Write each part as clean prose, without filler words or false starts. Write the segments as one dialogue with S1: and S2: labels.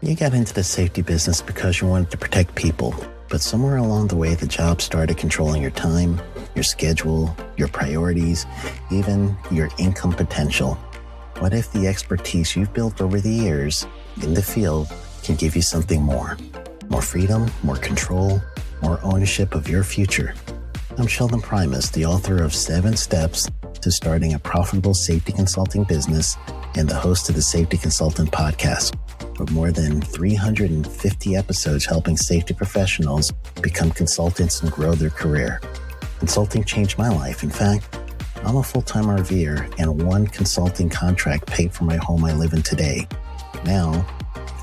S1: You got into the safety business because you wanted to protect people, but somewhere along the way the job started controlling your time, your schedule, your priorities, even your income potential. What if the expertise you've built over the years in the field can give you something more? More freedom, more control, more ownership of your future. I'm Sheldon Primus, the author of 7 Steps to Starting a Profitable Safety Consulting Business and the host of the Safety Consultant Podcast, with more than 350 episodes helping safety professionals become consultants and grow their career. Consulting changed my life. In fact, I'm a full-time RVer, and one consulting contract paid for my home I live in today. Now,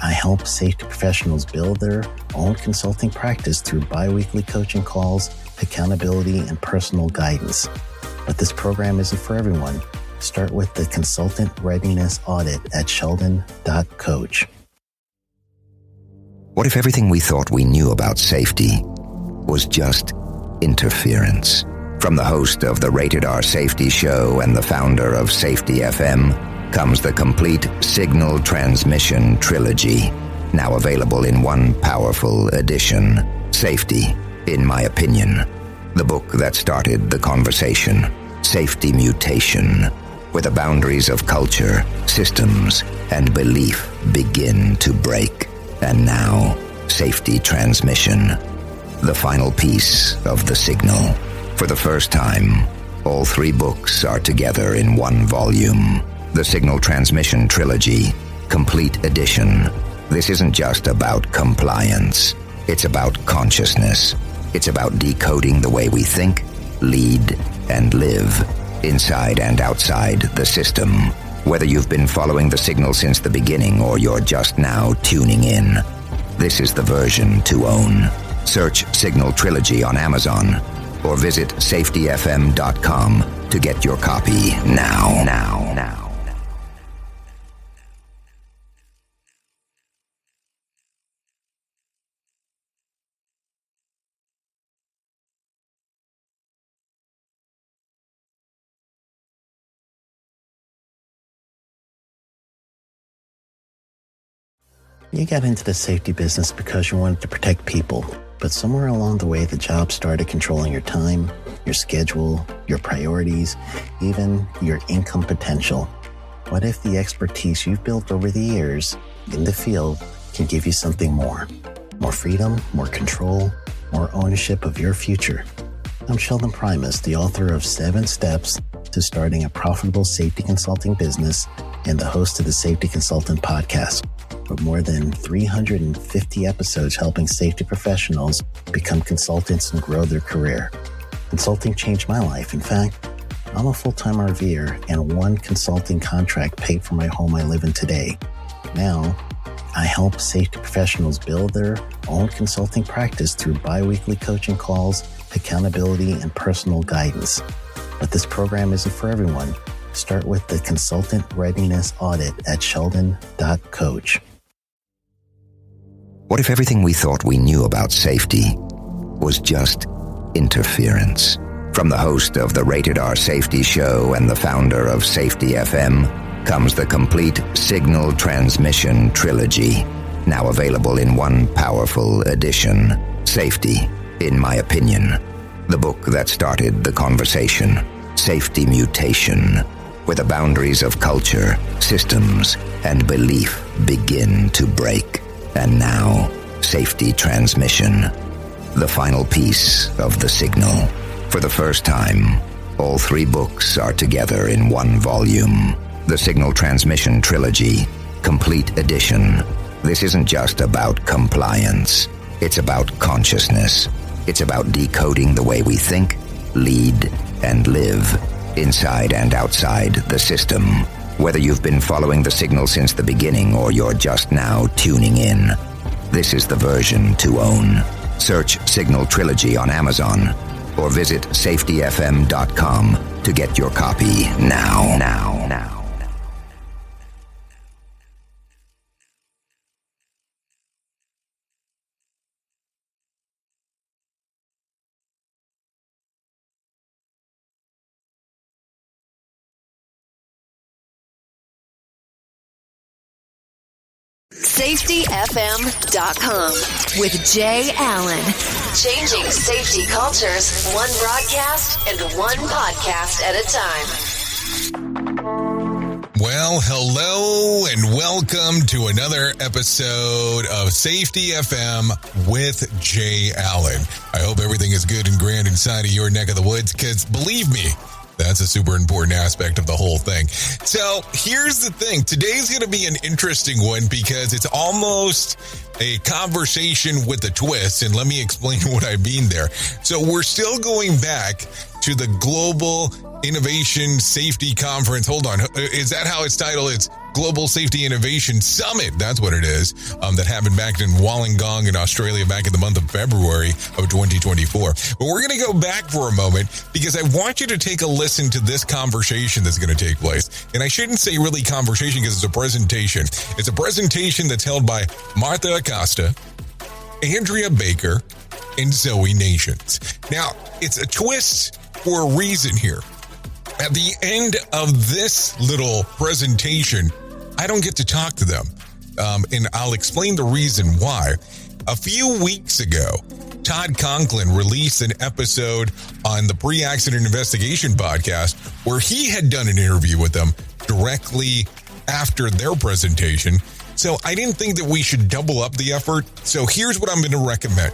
S1: I help safety professionals build their own consulting practice through bi-weekly coaching calls, accountability, and personal guidance. But this program isn't for everyone. Start with the Consultant Readiness Audit at sheldon.coach.
S2: What if everything we thought we knew about safety was just interference? From the host of the Rated R Safety Show and the founder of Safety FM comes the complete signal transmission trilogy, now available in one powerful edition. Safety, in my opinion, the book that started the conversation. Safety Mutation, where the boundaries of culture, systems, and belief begin to break. And now, Safety Transmission, the final piece of the signal. For the first time, all 3 books are together in one volume. The Signal Transmission Trilogy, Complete Edition. This isn't just about compliance. It's about consciousness. It's about decoding the way we think, lead, and live, inside and outside the system. Whether you've been following the signal since the beginning or you're just now tuning in, this is the version to own. Search Signal Trilogy on Amazon or visit safetyfm.com to get your copy now.
S1: You got into the safety business because you wanted to protect people, but somewhere along the way the job started controlling your time, your schedule, your priorities, even your income potential. What if the expertise you've built over the years in the field can give you something more? More freedom, more control, more ownership of your future. I'm Sheldon Primus, the author of 7 Steps to Starting a Profitable Safety Consulting Business and the host of the Safety Consultant Podcast, with more than 350 episodes helping safety professionals become consultants and grow their career. Consulting changed my life. In fact, I'm a full-time RVer, and one consulting contract paid for my home I live in today. Now, I help safety professionals build their own consulting practice through bi-weekly coaching calls, accountability, and personal guidance. But this program isn't for everyone. Start with the Consultant Readiness Audit at sheldon.coach.
S2: What if everything we thought we knew about safety was just interference? From the host of the Rated R Safety Show and the founder of Safety FM comes the complete signal transmission trilogy, now available in one powerful edition. Safety, in my opinion, the book that started the conversation. Safety Mutation, where the boundaries of culture, systems, and belief begin to break. And now, Safety Transmission, the final piece of the signal. For the first time, all 3 books are together in one volume. The Signal Transmission Trilogy, Complete Edition. This isn't just about compliance. It's about consciousness. It's about decoding the way we think, lead, and live, inside and outside the system. Whether you've been following the signal since the beginning or you're just now tuning in, this is the version to own. Search Signal Trilogy on Amazon or visit safetyfm.com to get your copy now.
S3: SafetyFM.com with Jay Allen. Changing safety cultures, one broadcast and one podcast at a time.
S4: Well, hello and welcome to another episode of Safety FM with Jay Allen. I hope everything is good and grand inside of your neck of the woods, because believe me, that's a super important aspect of the whole thing. So here's the thing. Today's going to be an interesting one because it's almost a conversation with a twist. And let me explain what I mean there. So we're still going back to the Global Innovation Safety Conference. Hold on. Is that how it's titled? It's Global Safety Innovation Summit. That's what it is. That happened back in Wollongong in Australia back in the month of February of 2024. But we're going to go back for a moment because I want you to take a listen to this conversation that's going to take place. And I shouldn't say really conversation because it's a presentation. It's a presentation that's held by Martha Acosta, Andrea Baker, and Zoe Nations. Now, it's a twist for a reason here. At the end of this little presentation, I don't get to talk to them. And I'll explain the reason why. A few weeks ago, Todd Conklin released an episode on the Pre-Accident Investigation podcast where he had done an interview with them directly after their presentation. So I didn't think that we should double up the effort. So here's what I'm going to recommend.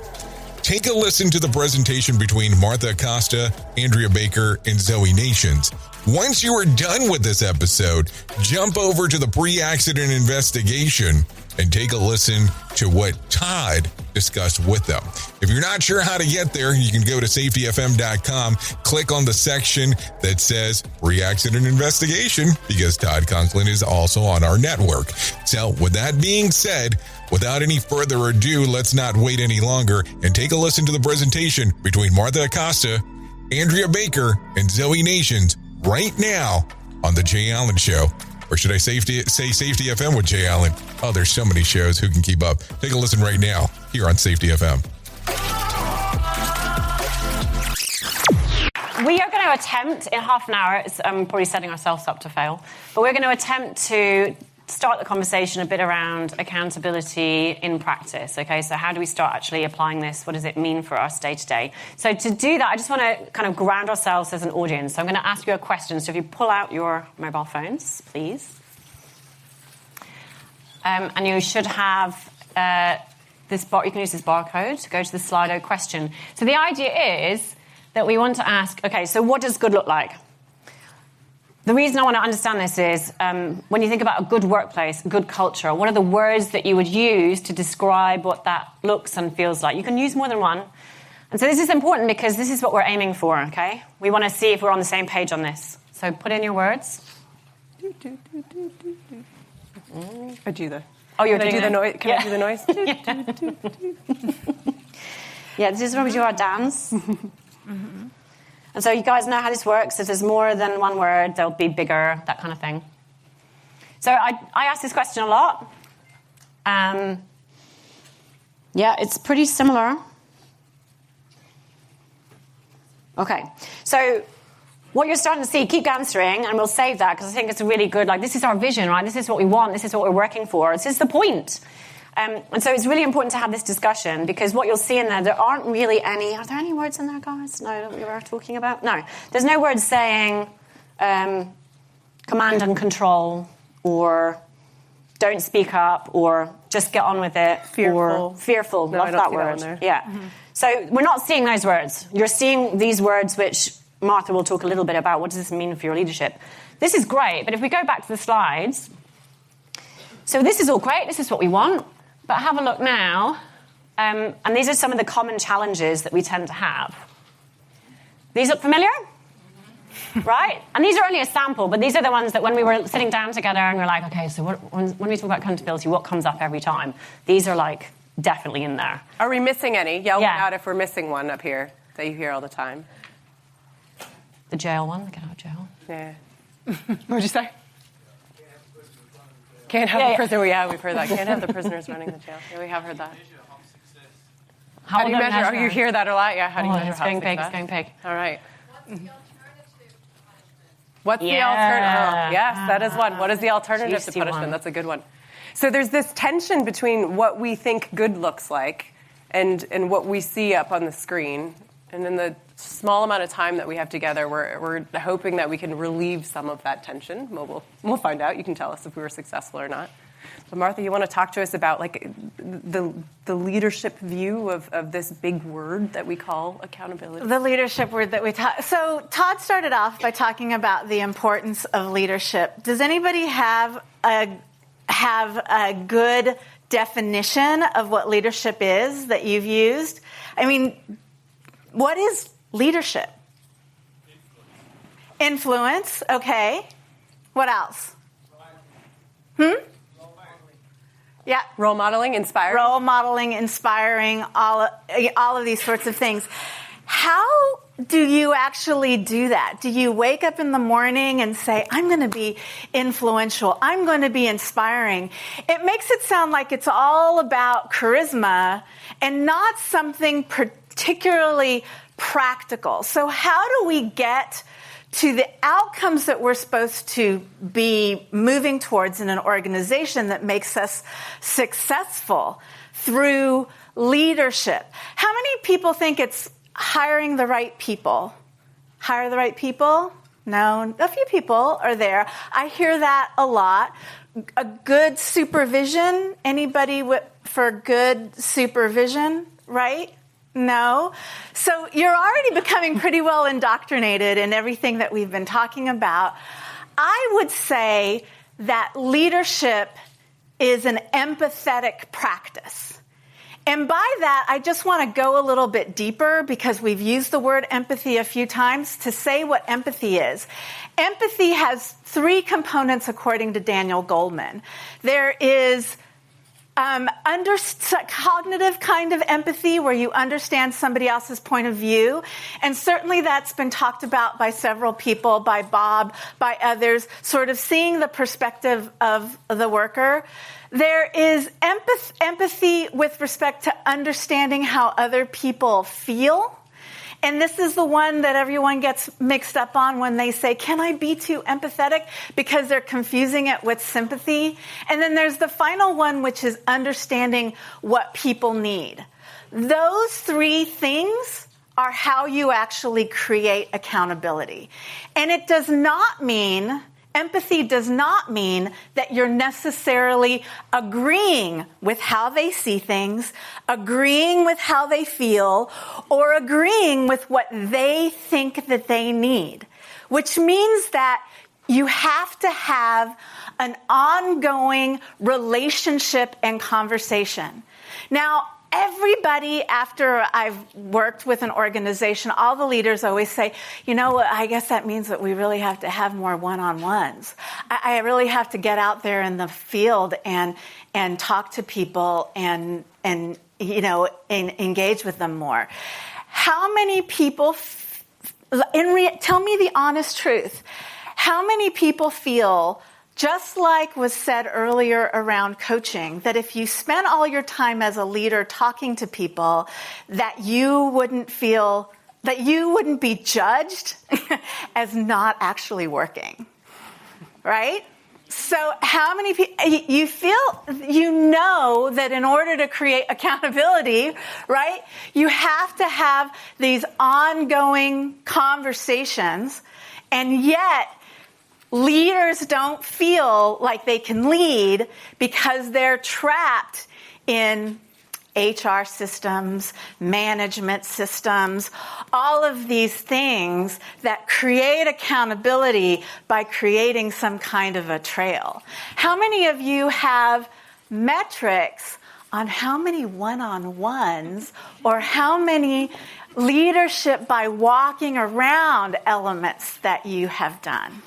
S4: Take a listen to the presentation between Martha Acosta, Andrea Baker, and Zoe Nations. Once you are done with this episode, jump over to the Pre-Accident Investigation and take a listen to what Todd discussed with them. If you're not sure how to get there, you can go to SafetyFM.com, click on the section that says Pre-Accident Investigation, because Todd Conklin is also on our network. So with that being said, without any further ado, let's not wait any longer and take a listen to the presentation between Martha Acosta, Andrea Baker, and Zoe Nations right now on The Jay Allen Show. Or should I say Safety FM with Jay Allen? Oh, there's so many shows. Who can keep up? Take a listen right now here on Safety FM.
S5: We are going to attempt in half an hour, it's probably setting ourselves up to fail, but we're going to attempt to start the conversation a bit around accountability in practice, okay? So how do we start actually applying this? What does it mean for us day to day? So to do that, I just want to kind of ground ourselves as an audience. So I'm going to ask you a question. So if you pull out your mobile phones, please. And you should have this bar. You can use this barcode to go to the Slido question. So the idea is that we want to ask, okay, so what does good look like? The reason I want to understand this is when you think about a good workplace, good culture, what are the words that you would use to describe what that looks and feels like? You can use more than one. And so this is important because this is what we're aiming for, okay? We want to see if we're on the same page on this. So put in your words.
S6: I do the.
S5: Oh, you're
S6: doing
S5: doing
S6: the noise. Can I do the noise?
S5: Yeah, this is where we do our dance. Mm-hmm. And so you guys know how this works. If there's more than one word, they'll be bigger, that kind of thing. So I ask this question a lot. Yeah, it's pretty similar. Okay, so what you're starting to see, keep answering, and we'll save that because I think it's a really good, like, this is our vision, right? This is what we want. This is what we're working for. This is the point. And so it's really important to have this discussion because what you'll see in there aren't really any... Are there any words in there, guys? No, that we were talking about? No. There's no words saying command and control or don't speak up or just get on with it.
S6: Fearful.
S5: Or fearful.
S6: No,
S5: Love
S6: I don't
S5: that
S6: see
S5: word.
S6: that one there.
S5: Yeah. Mm-hmm. So we're not seeing those words. You're seeing these words which Martha will talk a little bit about. What does this mean for your leadership? This is great, but if we go back to the slides... So this is all great. This is what we want. But have a look now, and these are some of the common challenges that we tend to have. These look familiar? Right? And these are only a sample, but these are the ones that when we were sitting down together and we're like, okay, so when we talk about accountability, what comes up every time? These are like definitely in there.
S6: Are we missing any? Yell out if we're missing one up here that you hear all the time.
S5: The jail one, the get out of jail.
S6: Yeah. What'd you say? Can't have the prisoner. Yeah, we've heard that. Can't have the prisoners running the jail. Yeah, we have heard that. How do you measure? Oh, you hear that a lot? Yeah. How do you measure?
S5: It's going big. It's going big.
S6: All right. What's the alternative? Oh, yes, that is one. What is the alternative to punishment? That's a good one. So there's this tension between what we think good looks like and what we see up on the screen. And in the small amount of time that we have together, we're hoping that we can relieve some of that tension. We'll find out. You can tell us if we were successful or not. But Martha, you want to talk to us about like the leadership view of this big word that we call accountability?
S7: The leadership word that we talk. So Todd started off by talking about the importance of leadership. Does anybody have a good definition of what leadership is that you've used? I mean, what is leadership? Influence. Okay. What else? Yeah.
S6: Role modeling, inspiring.
S7: Role modeling, inspiring, all of these sorts of things. How do you actually do that? Do you wake up in the morning and say, I'm going to be influential, I'm going to be inspiring? It makes it sound like it's all about charisma and not something particularly practical. So how do we get to the outcomes that we're supposed to be moving towards in an organization that makes us successful through leadership? How many people think it's hiring the right people? Hire the right people? No, a few people are there. I hear that a lot. A good supervision? Anybody for good supervision, right? No. So you're already becoming pretty well indoctrinated in everything that we've been talking about. I would say that leadership is an empathetic practice. And by that, I just want to go a little bit deeper because we've used the word empathy a few times to say what empathy is. Empathy has three components according to Daniel Goleman. There is cognitive kind of empathy where you understand somebody else's point of view. And certainly that's been talked about by several people, by Bob, by others, sort of seeing the perspective of the worker. There is empathy with respect to understanding how other people feel. And this is the one that everyone gets mixed up on when they say, can I be too empathetic? Because they're confusing it with sympathy. And then there's the final one, which is understanding what people need. Those three things are how you actually create accountability. And it does not mean... Empathy does not mean that you're necessarily agreeing with how they see things, agreeing with how they feel, or agreeing with what they think that they need, which means that you have to have an ongoing relationship and conversation. Now, everybody, after I've worked with an organization, all the leaders always say, you know, I guess that means that we really have to have more one-on-ones. I really have to get out there in the field and talk to people and engage with them more. How many people, tell me the honest truth, how many people feel, just like was said earlier around coaching, that if you spent all your time as a leader talking to people, that you wouldn't be judged as not actually working, right? So how many people, you feel, that in order to create accountability, right, you have to have these ongoing conversations, and yet leaders don't feel like they can lead because they're trapped in HR systems, management systems, all of these things that create accountability by creating some kind of a trail. How many of you have metrics on how many one-on-ones or how many leadership by walking around elements that you have done?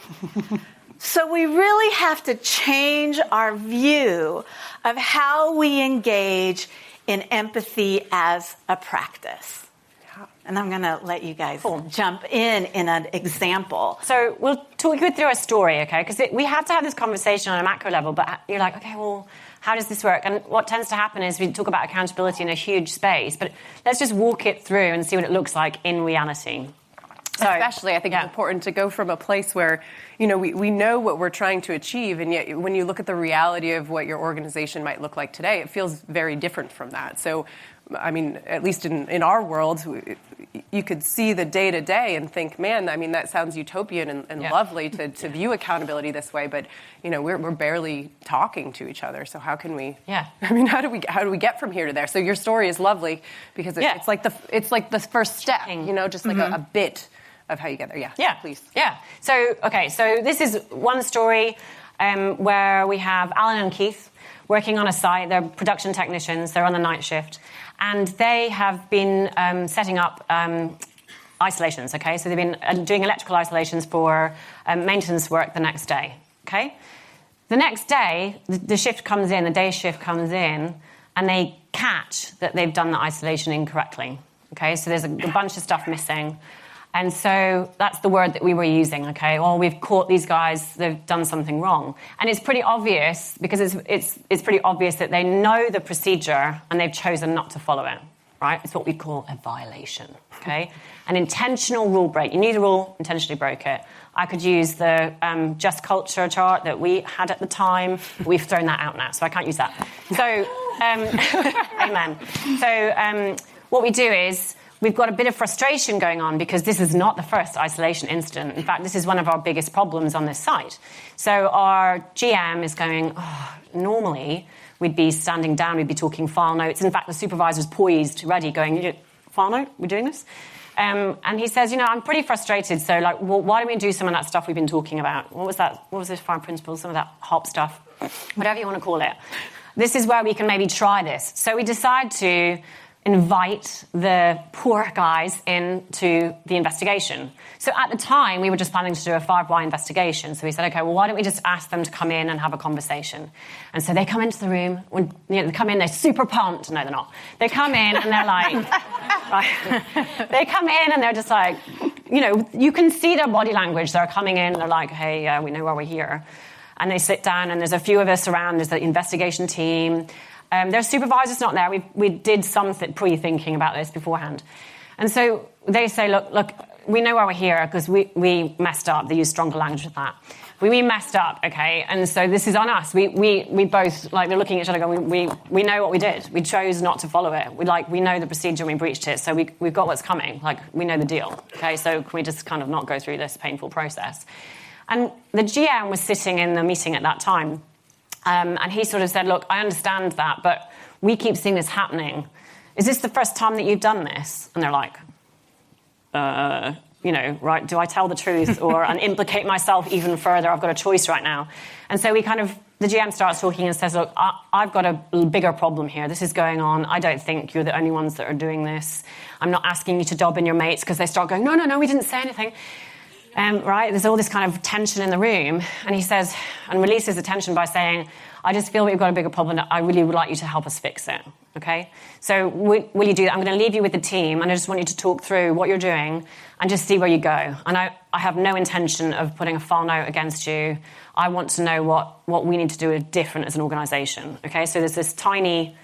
S7: So we really have to change our view of how we engage in empathy as a practice. And I'm going to let you guys jump in an example.
S5: So we'll talk you through a story, okay? Because we have to have this conversation on a macro level, but you're like, okay, well, how does this work? And what tends to happen is we talk about accountability in a huge space, but let's just walk it through and see what it looks like in reality.
S6: Especially, I think it's important to go from a place where, we know what we're trying to achieve, and yet when you look at the reality of what your organization might look like today, it feels very different from that. So, I mean, at least in our world, you could see the day-to-day and think, man, I mean, that sounds utopian and lovely to view accountability this way, but, we're barely talking to each other, so how can we...
S5: Yeah.
S6: I mean, how do we get from here to there? So your story is lovely because it's like the first step, just like a bit of how you get there. Yeah, please.
S5: Yeah. So this is one story where we have Alan and Keith working on a site. They're production technicians. They're on the night shift. And they have been setting up isolations, okay? So they've been doing electrical isolations for maintenance work the next day, okay? The next day, the shift comes in, the day shift comes in, and they catch that they've done the isolation incorrectly, okay? So there's a bunch of stuff missing. And so that's the word that we were using, okay? Well, we've caught these guys, they've done something wrong. And it's pretty obvious, because it's pretty obvious that they know the procedure and they've chosen not to follow it, right? It's what we call a violation, okay? An intentional rule break. You need a rule, intentionally broke it. I could use the just culture chart that we had at the time. We've thrown that out now, so I can't use that. So, amen. So what we do is, we've got a bit of frustration going on because this is not the first isolation incident. In fact, this is one of our biggest problems on this site. So our GM is going, normally we'd be standing down, we'd be talking file notes. In fact, the supervisor's poised, ready, going, file note, we're doing this? And he says, I'm pretty frustrated, so why don't we do some of that stuff we've been talking about? What was that? What was this fire principle? Some of that HOP stuff, whatever you want to call it. This is where we can maybe try this. So we decide to invite the poor guys into the investigation. So at the time, we were just planning to do a 5-why investigation. So we said, okay, well, why don't we just ask them to come in and have a conversation? And so they come into the room. When they come in, they're super pumped. No, they're not. They come in and they're like, right. They come in and they're just like, you can see their body language. They're coming in, they're like, hey, we know why we're here. And they sit down, and there's a few of us around. There's the investigation team. Their supervisor's not there. We did some pre-thinking about this beforehand. And so they say, look, we know why we're here because we messed up. They use stronger language with that. We messed up, okay? And so this is on us. We both, they're looking at each other going, we know what we did. We chose not to follow it. We know the procedure and we breached it. So we've got what's coming. We know the deal, okay? So can we just kind of not go through this painful process? And the GM was sitting in the meeting at that time. And he sort of said, look, I understand that, but we keep seeing this happening. Is this the first time that you've done this? And they're like, right, do I tell the truth and implicate myself even further? I've got a choice right now. And so the GM starts talking and says, look, I've got a bigger problem here. This is going on. I don't think you're the only ones that are doing this. I'm not asking you to dob in your mates, because they start going, no, we didn't say anything. Right? There's all this kind of tension in the room. And he says, and releases the tension by saying, I just feel we've got a bigger problem. I really would like you to help us fix it. Okay? So will you do that? I'm going to leave you with the team, and I just want you to talk through what you're doing and just see where you go. And I have no intention of putting a file note against you. I want to know what we need to do different as an organisation. Okay? So there's this tiny,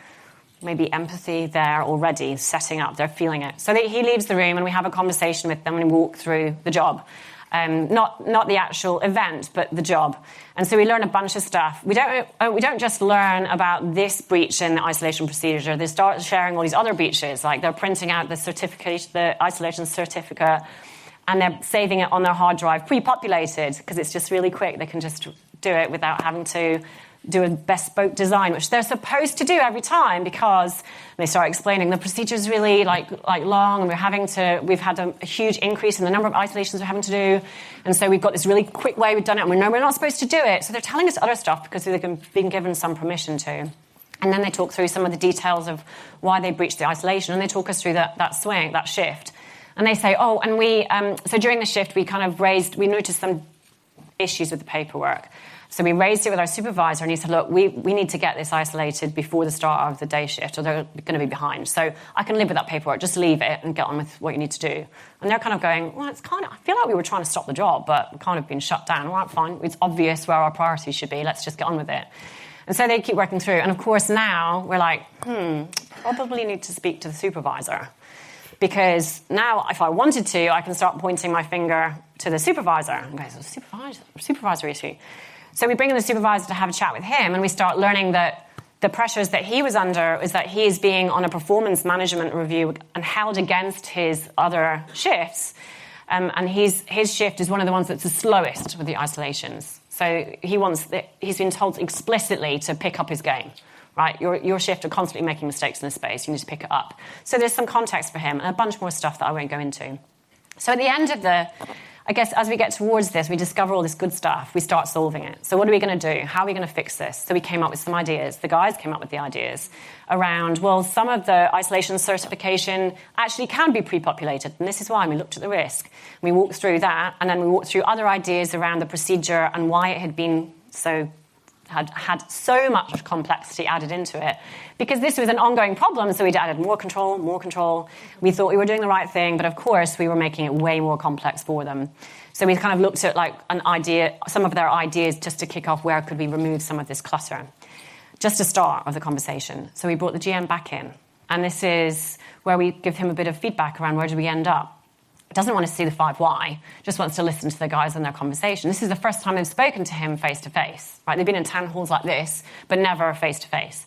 S5: maybe empathy there already setting up. They're feeling it. So he leaves the room, and we have a conversation with them and walk through the job. Not the actual event, but the job. And so we learn a bunch of stuff. We don't just learn about this breach in the isolation procedure. They start sharing all these other breaches, like they're printing out the certificate, the isolation certificate, and they're saving it on their hard drive, pre-populated, because it's just really quick. They can just do it without having to do a bespoke design, which they're supposed to do every time, because they start explaining the procedure is really like long, and we've had a huge increase in the number of isolations we're having to do, and so we've got this really quick way we've done it, and we know we're not supposed to do it. So they're telling us other stuff because they've been given some permission to. And then they talk through some of the details of why they breached the isolation, and they talk us through that shift. And they say, so during the shift we noticed some issues with the paperwork. So we raised it with our supervisor, and he said, look, we need to get this isolated before the start of the day shift, or they're going to be behind. So I can live with that paperwork. Just leave it and get on with what you need to do. And they're kind of going, well, I feel like we were trying to stop the job, but we've kind of been shut down. All right, fine. It's obvious where our priorities should be. Let's just get on with it. And so they keep working through. And, of course, now we're like, probably need to speak to the supervisor. Because now, if I wanted to, I can start pointing my finger to the supervisor. And go, it's a supervisor issue. So we bring in the supervisor to have a chat with him, and we start learning that the pressures that he was under is that he is being on a performance management review and held against his other shifts. And his shift is one of the ones that's the slowest with the isolations. So he's been told explicitly to pick up his game. Right, your shift are constantly making mistakes in this space. You need to pick it up. So there's some context for him and a bunch more stuff that I won't go into. So at the end of I guess as we get towards this, we discover all this good stuff. We start solving it. So what are we going to do? How are we going to fix this? So we came up with some ideas. The guys came up with the ideas around, well, some of the isolation certification actually can be pre-populated. And this is why we looked at the risk. We walked through that, and then we walked through other ideas around the procedure and why it had been had so much complexity added into it. Because this was an ongoing problem, so we'd added more control. We thought we were doing the right thing, but of course we were making it way more complex for them. So we kind of looked at like an idea, some of their ideas just to kick off where could we remove some of this clutter. Just a start of the conversation. So we brought the GM back in. And this is where we give him a bit of feedback around where did we end up. Doesn't want to see the 5 why, just wants to listen to the guys and their conversation. This is the first time they've spoken to him face-to-face, right? They've been in town halls like this, but never face-to-face.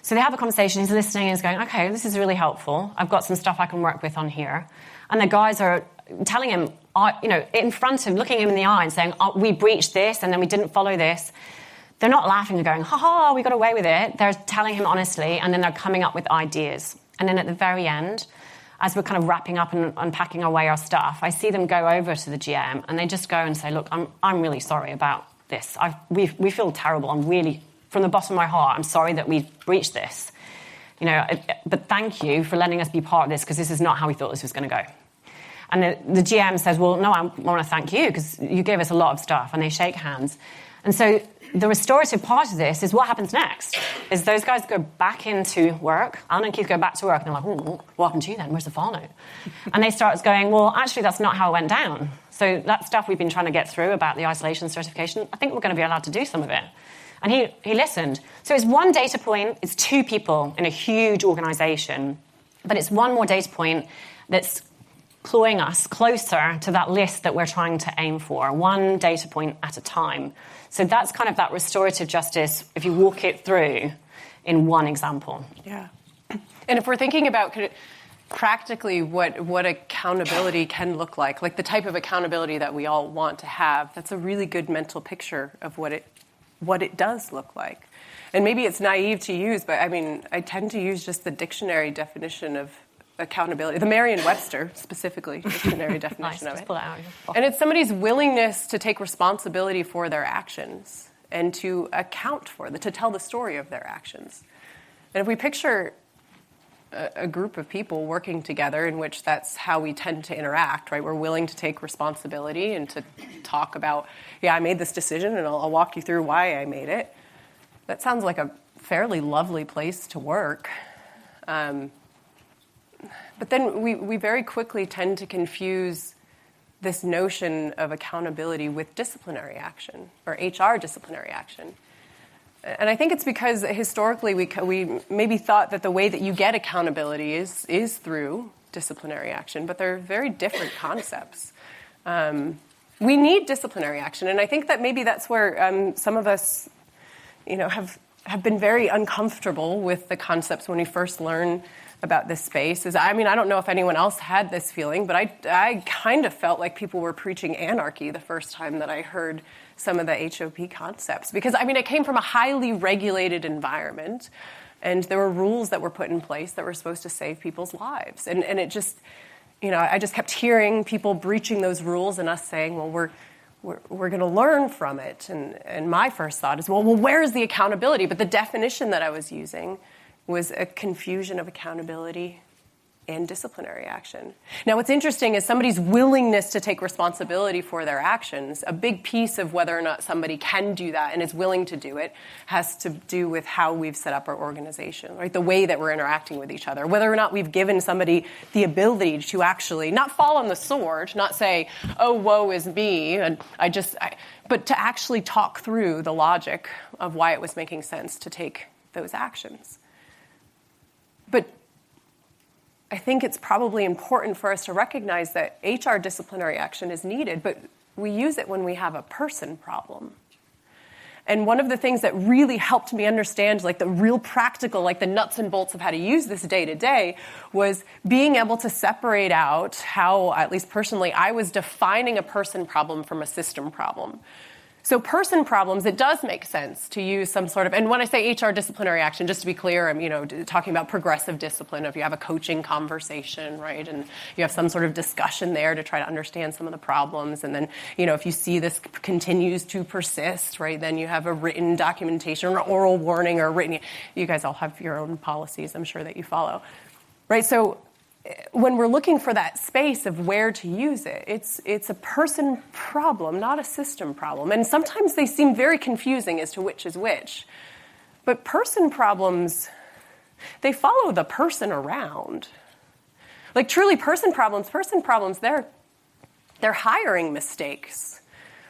S5: So they have a conversation, he's listening and he's going, okay, this is really helpful. I've got some stuff I can work with on here. And the guys are telling him, in front of him, looking him in the eye and saying, we breached this and then we didn't follow this. They're not laughing and going, ha, we got away with it. They're telling him honestly, and then they're coming up with ideas. And then at the very end, as we're kind of wrapping up and unpacking away our stuff, I see them go over to the GM and they just go and say, look, I'm really sorry about this. We feel terrible. I'm really, from the bottom of my heart, I'm sorry that we've breached this. But thank you for letting us be part of this because this is not how we thought this was going to go. And the GM says, well, no, I want to thank you because you gave us a lot of stuff. And they shake hands. And so the restorative part of this is what happens next, is those guys go back into work. Alan and Keith go back to work, and they're like, what happened to you then? Where's the file note? And they start going, well, actually, that's not how it went down. So that stuff we've been trying to get through about the isolation certification, I think we're going to be allowed to do some of it. And he listened. So it's one data point. It's 2 people in a huge organization. But it's one more data point that's clawing us closer to that list that we're trying to aim for, one data point at a time. So that's kind of that restorative justice, if you walk it through in one example.
S6: Yeah. And if we're thinking about practically what accountability can look like the type of accountability that we all want to have, that's a really good mental picture of what it does look like. And maybe it's naive to use, but I mean, I tend to use just the dictionary definition of accountability, the Merriam-Webster specifically dictionary definition
S5: nice,
S6: of it.
S5: Pull it out.
S6: And it's somebody's willingness to take responsibility for their actions and to account for to tell the story of their actions. And if we picture a group of people working together in which that's how we tend to interact, right? We're willing to take responsibility and to talk about, I made this decision and I'll walk you through why I made it. That sounds like a fairly lovely place to work. But then we very quickly tend to confuse this notion of accountability with disciplinary action or HR disciplinary action. And I think it's because historically we maybe thought that the way that you get accountability is through disciplinary action, but they're very different concepts. We need disciplinary action, and I think that maybe that's where some of us, have been very uncomfortable with the concepts when we first learn about this space. I don't know if anyone else had this feeling, but I kind of felt like people were preaching anarchy the first time that I heard some of the HOP concepts. Because, it came from a highly regulated environment, and there were rules that were put in place that were supposed to save people's lives. And it just, I just kept hearing people breaching those rules and us saying, well, we're going to learn from it. And my first thought is, well, where is the accountability? But the definition that I was using was a confusion of accountability and disciplinary action. Now, what's interesting is somebody's willingness to take responsibility for their actions. A big piece of whether or not somebody can do that and is willing to do it has to do with how we've set up our organization, right? The way that we're interacting with each other, whether or not we've given somebody the ability to actually not fall on the sword, not say, oh, woe is me, but to actually talk through the logic of why it was making sense to take those actions. But I think it's probably important for us to recognize that HR disciplinary action is needed, but we use it when we have a person problem. And one of the things that really helped me understand like the real practical, like the nuts and bolts of how to use this day to day was being able to separate out how, at least personally, I was defining a person problem from a system problem. So person problems, it does make sense to use some sort of, and when I say HR disciplinary action, just to be clear, I'm talking about progressive discipline. If you have a coaching conversation, right, and you have some sort of discussion there to try to understand some of the problems, and then if you see this continues to persist, right, then you have a written documentation or oral warning or written. You guys all have your own policies, I'm sure that you follow, right? So when we're looking for that space of where to use it, it's a person problem, not a system problem. And sometimes they seem very confusing as to which is which. But person problems, they follow the person around. Like truly person problems, they're hiring mistakes.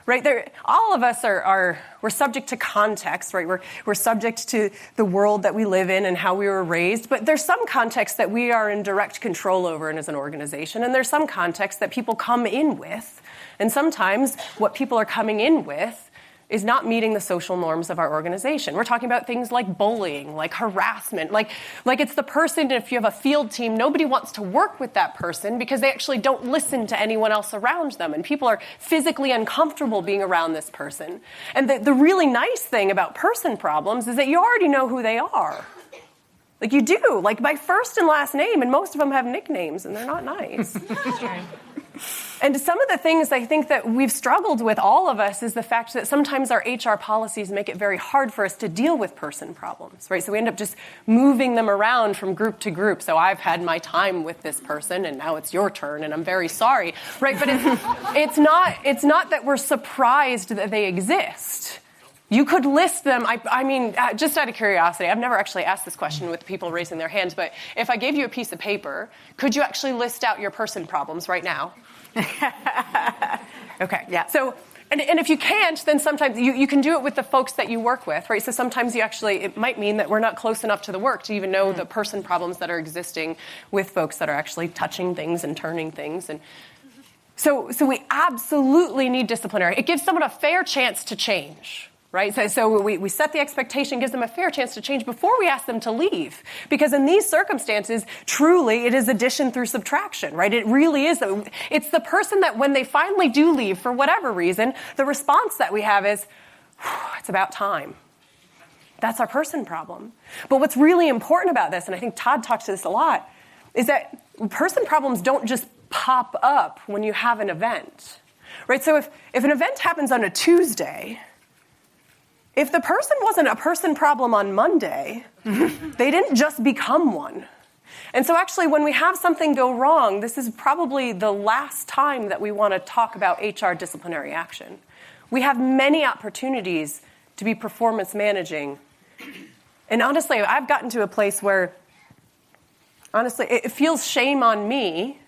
S6: Right? All of us we're subject to context, right? We're subject to the world that we live in and how we were raised, but there's some context that we are in direct control over and as an organization, and there's some context that people come in with, and sometimes what people are coming in with is not meeting the social norms of our organization. We're talking about things like bullying, like harassment, like it's the person, if you have a field team, nobody wants to work with that person because they actually don't listen to anyone else around them, and people are physically uncomfortable being around this person. And the really nice thing about person problems is that you already know who they are. Like you do, like my first and last name, and most of them have nicknames, and they're not nice. And some of the things I think that we've struggled with, all of us, is the fact that sometimes our HR policies make it very hard for us to deal with person problems, right? So we end up just moving them around from group to group. So I've had my time with this person, and now it's your turn, and I'm very sorry, right? But it's not that we're surprised that they exist. You could list them. I mean, just out of curiosity, I've never actually asked this question with people raising their hands, but if I gave you a piece of paper, could you actually list out your person problems right now? Okay. Yeah. So, and if you can't, then sometimes you can do it with the folks that you work with, right? So sometimes it might mean that we're not close enough to the work to even know the person problems that are existing with folks that are actually touching things and turning things. And so we absolutely need disciplinary. It gives someone a fair chance to change. Right? So we set the expectation, gives them a fair chance to change before we ask them to leave. Because in these circumstances, truly, it is addition through subtraction, right? It really is. It's the person that when they finally do leave, for whatever reason, the response that we have is, it's about time. That's our person problem. But what's really important about this, and I think Todd talks to this a lot, is that person problems don't just pop up when you have an event. Right? So if an event happens on a Tuesday, if the person wasn't a person problem on Monday, they didn't just become one. And so actually when we have something go wrong, this is probably the last time that we want to talk about HR disciplinary action. We have many opportunities to be performance managing. And honestly, I've gotten to a place where, honestly, it feels shame on me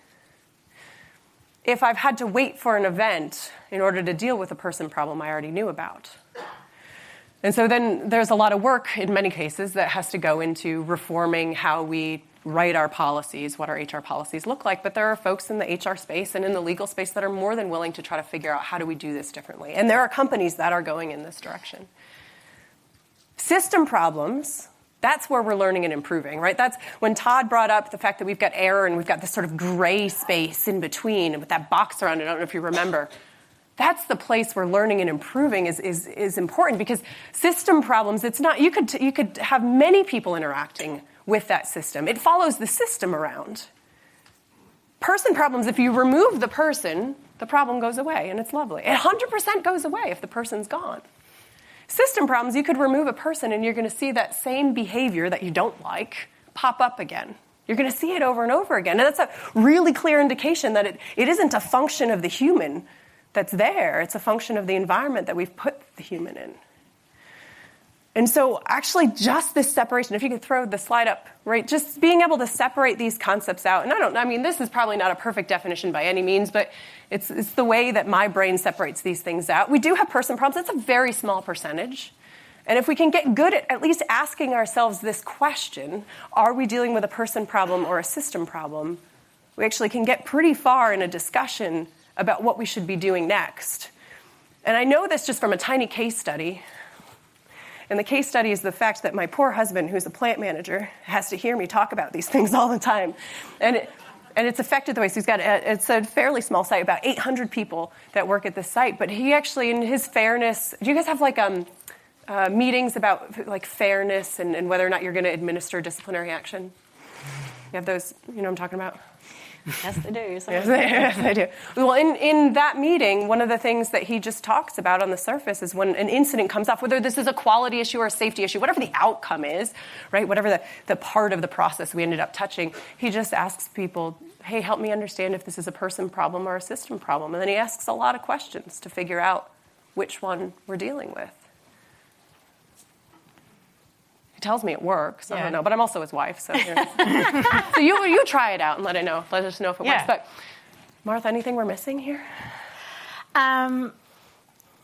S6: if I've had to wait for an event in order to deal with a person problem I already knew about. And so then there's a lot of work in many cases that has to go into reforming how we write our policies, what our HR policies look like. But there are folks in the HR space and in the legal space that are more than willing to try to figure out how do we do this differently. And there are companies that are going in this direction. System problems, that's where we're learning and improving, right? That's when Todd brought up the fact that we've got error and we've got this sort of gray space in between and with that box around it. I don't know if you remember. That's the place where learning and improving is important, because system problems, it's not, you could have many people interacting with that system. It follows the system around. Person problems, if you remove the person, the problem goes away, and it's lovely. It 100% goes away if the person's gone. System problems, you could remove a person, and you're going to see that same behavior that you don't like pop up again. You're going to see it over and over again. And that's a really clear indication that it isn't a function of the human that's there. It's a function of the environment that we've put the human in. And so actually just this separation, if you could throw the slide up, right, just being able to separate these concepts out. And this is probably not a perfect definition by any means, but it's the way that my brain separates these things out. We do have person problems. It's a very small percentage. And if we can get good at least asking ourselves this question, are we dealing with a person problem or a system problem, we actually can get pretty far in a discussion about what we should be doing next. And I know this just from a tiny case study. And the case study is the fact that my poor husband, who's a plant manager, has to hear me talk about these things all the time. And it's affected the way, so it's a fairly small site, about 800 people that work at this site. But he actually, in his fairness, do you guys have like meetings about like fairness and whether or not you're going to administer disciplinary action? You have those, you know what I'm talking about?
S5: Yes, they do.
S6: Yes, they do. Well, in that meeting, one of the things that he just talks about on the surface is when an incident comes up, whether this is a quality issue or a safety issue, whatever the outcome is, right, whatever the part of the process we ended up touching, he just asks people, hey, help me understand if this is a person problem or a system problem. And then he asks a lot of questions to figure out which one we're dealing with. Tells me it works. I don't know, but I'm also his wife, so so you try it out and let us know if it works. But Martha, anything we're missing here?
S7: Well,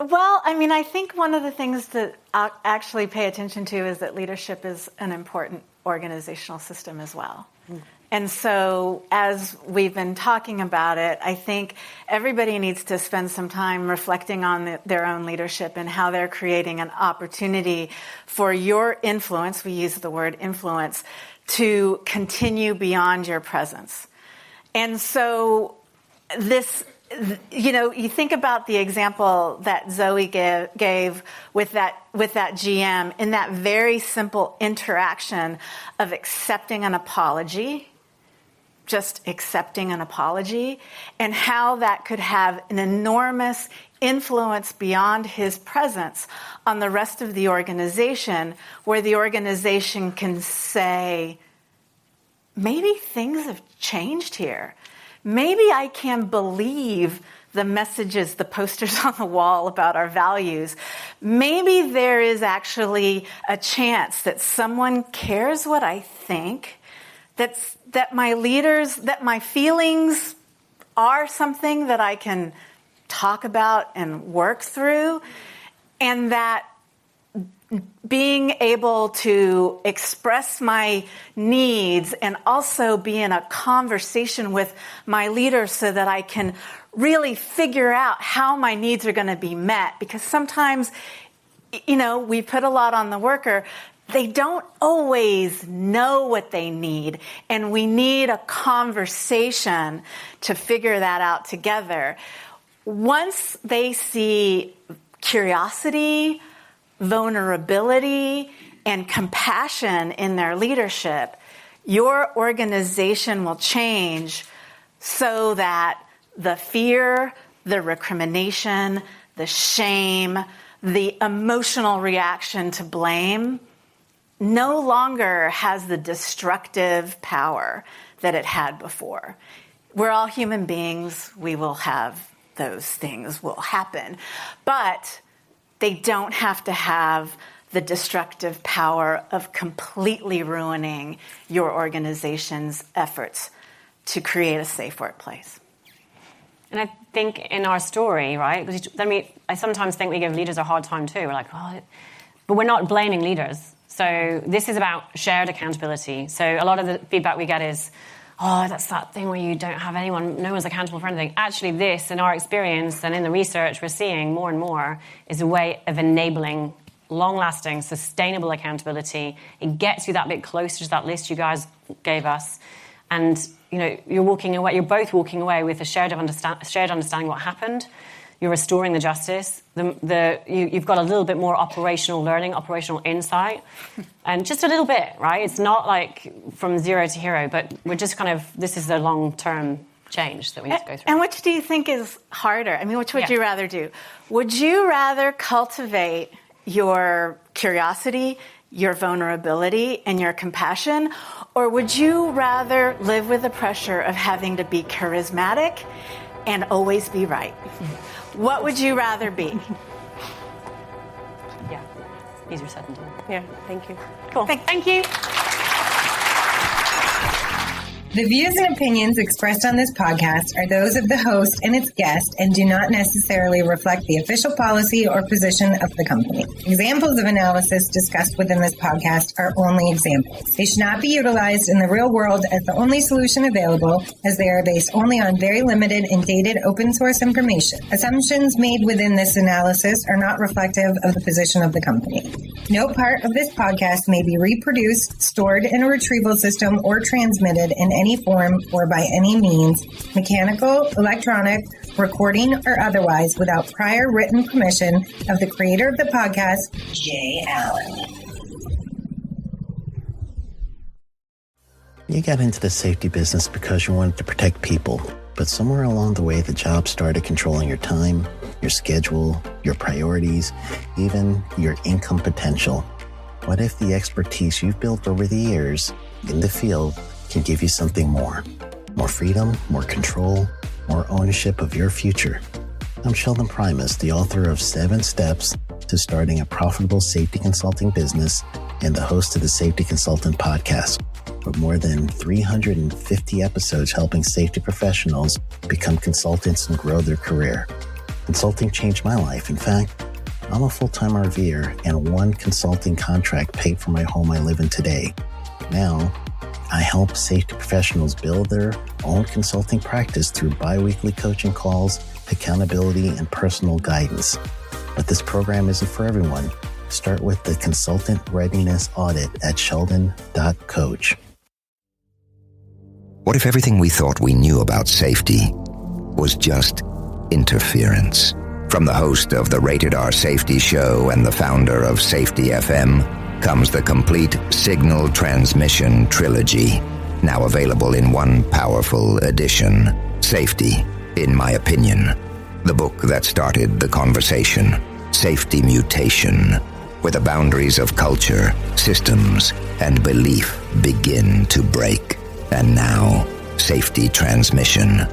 S7: I mean, I think one of the things to actually pay attention to is that leadership is an important organizational system as well. And so as we've been talking about it, I think everybody needs to spend some time reflecting on their own leadership and how they're creating an opportunity for your influence, we use the word influence, to continue beyond your presence. And so this, you know, you think about the example that Zoe gave with that GM in that very simple interaction of accepting an apology, just accepting an apology, and how that could have an enormous influence beyond his presence on the rest of the organization, where the organization can say, maybe things have changed here. Maybe I can believe the messages, the posters on the wall about our values. Maybe there is actually a chance that someone cares what I think, that my leaders, that my feelings are something that I can talk about and work through, and that being able to express my needs and also be in a conversation with my leaders so that I can really figure out how my needs are going to be met. Because sometimes, you know, we put a lot on the worker. They don't always know what they need, and we need a conversation to figure that out together. Once they see curiosity, vulnerability, and compassion in their leadership, your organization will change so that the fear, the recrimination, the shame, the emotional reaction to blame no longer has the destructive power that it had before. We're all human beings. We will have those things will happen. But they don't have to have the destructive power of completely ruining your organization's efforts to create a safe workplace.
S5: And I think in our story, right, because I sometimes think we give leaders a hard time too. We're like, oh, but we're not blaming leaders. So this is about shared accountability. So a lot of the feedback we get is, oh, that's that thing where you don't have anyone, no one's accountable for anything. Actually, this, in our experience and in the research we're seeing more and more, is a way of enabling long-lasting, sustainable accountability. It gets you that bit closer to that list you guys gave us. And, you know, you're both walking away with a shared understanding what happened. You're restoring the justice. You've got a little bit more operational learning, operational insight, and just a little bit, right? It's not like from zero to hero, but we're just this is a long-term change that we need to go through.
S7: And which do you think is harder? I mean, which would you rather do? Would you rather cultivate your curiosity, your vulnerability, and your compassion, or would you rather live with the pressure of having to be charismatic and always be right? What would you rather be?
S5: Yeah, easier said than done.
S6: Yeah, thank you.
S5: Cool.
S7: Thank you.
S8: The views and opinions expressed on this podcast are those of the host and its guest and do not necessarily reflect the official policy or position of the company. Examples of analysis discussed within this podcast are only examples. They should not be utilized in the real world as the only solution available, as they are based only on very limited and dated open source information. Assumptions made within this analysis are not reflective of the position of the company. No part of this podcast may be reproduced, stored in a retrieval system, or transmitted in any form or by any means, mechanical, electronic, recording, or otherwise, without prior written permission of the creator of the podcast, Jay Allen.
S1: You got into the safety business because you wanted to protect people, but somewhere along the way, the job started controlling your time, your schedule, your priorities, even your income potential. What if the expertise you've built over the years in the field can give you something more? More freedom, more control, more ownership of your future. I'm Sheldon Primus, the author of 7 Steps to Starting a Profitable Safety Consulting Business and the host of the Safety Consultant Podcast, with more than 350 episodes helping safety professionals become consultants and grow their career. Consulting changed my life. In fact, I'm a full-time RVer, and one consulting contract paid for my home I live in today. Now, I help safety professionals build their own consulting practice through bi-weekly coaching calls, accountability, and personal guidance. But this program isn't for everyone. Start with the Consultant Readiness Audit at sheldon.coach.
S2: What if everything we thought we knew about safety was just interference? From the host of the Rated R Safety Show and the founder of Safety FM comes the complete Signal Transmission Trilogy, now available in one powerful edition. Safety, in my opinion, the book that started the conversation. Safety Mutation, where the boundaries of culture, systems, and belief begin to break. And now, Safety Transmission,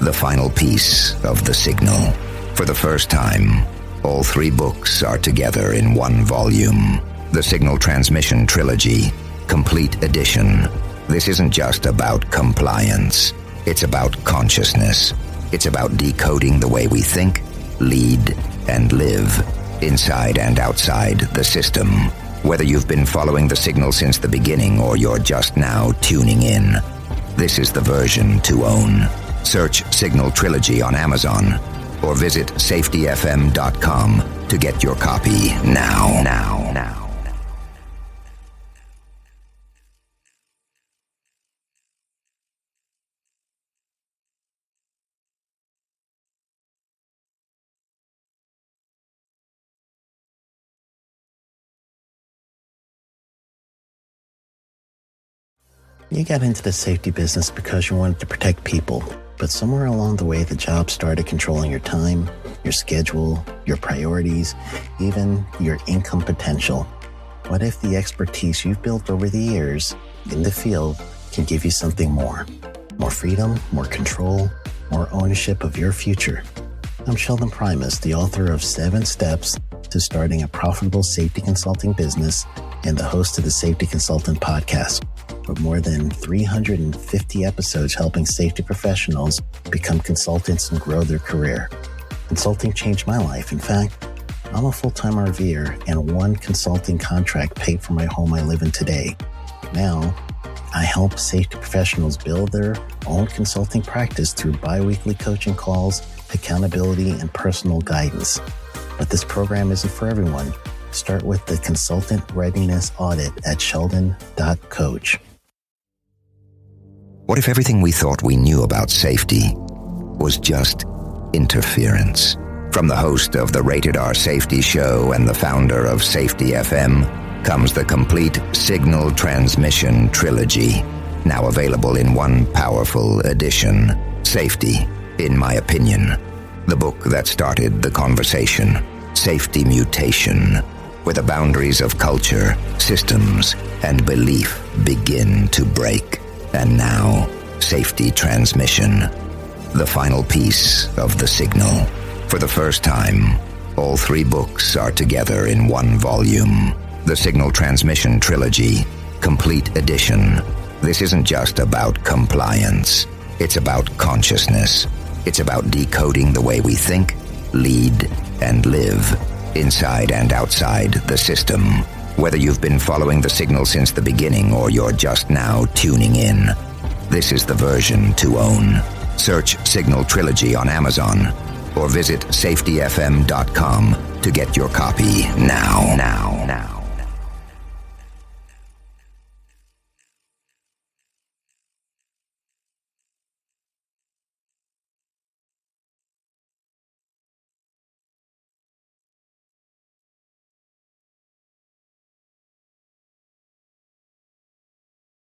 S2: the final piece of the signal. For the first time, all 3 books are together in one volume. The Signal Transmission Trilogy, Complete Edition. This isn't just about compliance. It's about consciousness. It's about decoding the way we think, lead, and live, inside and outside the system. Whether you've been following the signal since the beginning or you're just now tuning in, this is the version to own. Search Signal Trilogy on Amazon or visit safetyfm.com to get your copy now.
S1: You got into the safety business because you wanted to protect people, but somewhere along the way, the job started controlling your time, your schedule, your priorities, even your income potential. What if the expertise you've built over the years in the field can give you something more? More freedom, more control, more ownership of your future. I'm Sheldon Primus, the author of 7 Steps to Starting a Profitable Safety Consulting Business and the host of the Safety Consultant Podcast, with more than 350 episodes helping safety professionals become consultants and grow their career. Consulting changed my life. In fact, I'm a full-time RVer, and one consulting contract paid for my home I live in today. Now, I help safety professionals build their own consulting practice through bi-weekly coaching calls, accountability, and personal guidance. But this program isn't for everyone. Start with the Consultant Readiness Audit at sheldon.coach.
S2: What if everything we thought we knew about safety was just interference? From the host of the Rated R Safety Show and the founder of Safety FM comes the complete Signal Transmission Trilogy, now available in one powerful edition. Safety, in my opinion, the book that started the conversation. Safety Mutation, where the boundaries of culture, systems, and belief begin to break. And now, Safety Transmission, the final piece of the signal. For the first time, all 3 books are together in one volume. The Signal Transmission Trilogy, Complete Edition. This isn't just about compliance. It's about consciousness. It's about decoding the way we think, lead, and live, inside and outside the system. Whether you've been following the signal since the beginning or you're just now tuning in, this is the version to own. Search Signal Trilogy on Amazon or visit safetyfm.com to get your copy now.